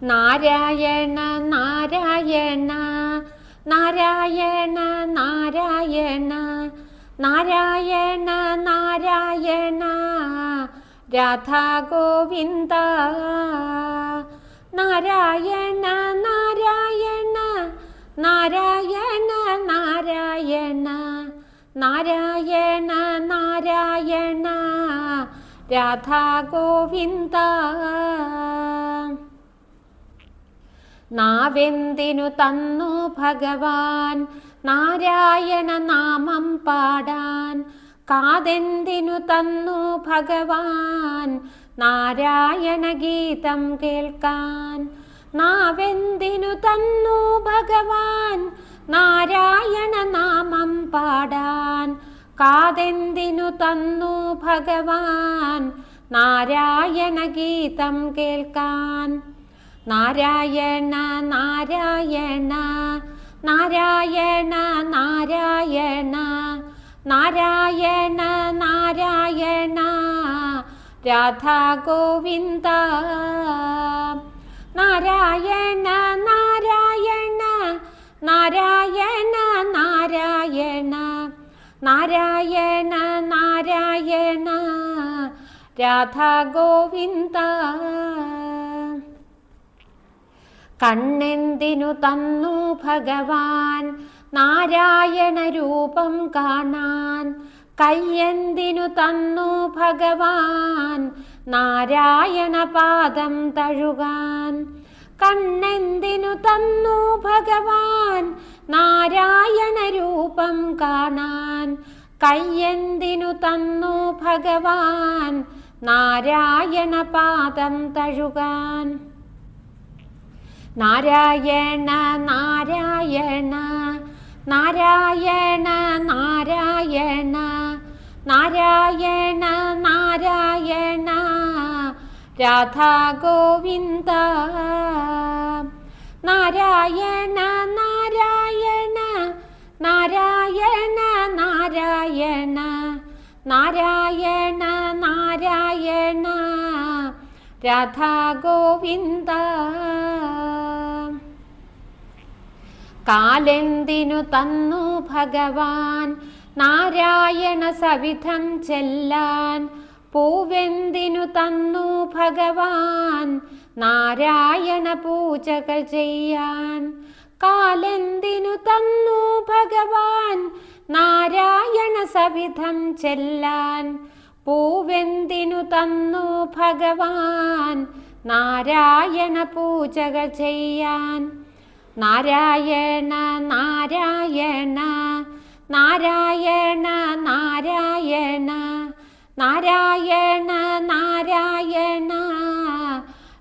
നാരായണ നാരായണ നാരായണ നാരായണ നാരായണ നാരായണ രാധാ ഗോവിന്ദ നാരായണ നാരായണ നാരായണ നാരായണ നാരായണ നാരായണ രാധാ ഗോവിന്ദ നാവെന്തിനു തന്നു ഭഗവാൻ നാരായണ നാമം പാടാൻ കാതെന്തിനു തന്നു ഭഗവാൻ നാരായണ ഗീതം കേൾക്കാൻ നാവെന്തിനു തന്നു ഭഗവാൻ നാരായണ നാമം പാടാൻ കാതെന്തിനു തന്നു ഭഗവാൻ നാരായണ ഗീതം കേൾക്കാൻ നാരായണ നാരായണ നാരായണ നാരായണ നാരായണ നാരായണ രാധാ ഗോവിന്ദ നാരായണ നാരായണ നാരായണ നാരായണ നാരായണ നാരായണ രാധാ ഗോവിന്ദ കണ്ണെന്തിനു തന്നു ഭഗവാൻ നാരായണ രൂപം കാണാൻ കയ്യെന്തിനു തന്നു ഭഗവാൻ നാരായണ പാദം തഴുകാൻ കണ്ണെന്തിനു തന്നു ഭഗവാൻ നാരായണ രൂപം കാണാൻ കയ്യെന്തിനു തന്നു ഭഗവാൻ നാരായണ പാദം തഴുകാൻ നാരായണ നാരായണ നാരായണ നാരായണ നാരായണ നാരായണ രാധാ ഗോവിന്ദ നാരായണ നാരായണ നാരായണ നാരായണ നാരായണ നാരായണ രാധാ ഗോവിന്ദ കാലെന്തിനു തന്നു ഭഗവാൻ നാരായണ സവിധം ചെല്ലാൻ പൂവെന്തിനു തന്നു ഭഗവാൻ നാരായണ പൂജകൾ ചെയ്യാൻ കാലെന്തിനു തന്നു ഭഗവാൻ നാരായണ സവിധം ചെല്ലാൻ പൂവെന്തിനു തന്നു ഭഗവാൻ നാരായണ പൂജകൾ ചെയ്യാൻ നാരായണ നാരായണ നാരായണ നാരായണ നാരായണ നാരായണ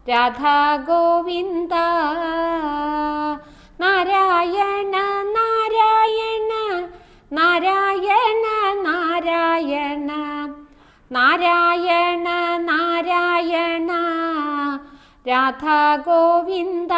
രാധാ ഗോവിന്ദ നാരായണ നാരായണ നാരായണ നാരായണ നാരായണ നാരായണ രാധാ ഗോവിന്ദ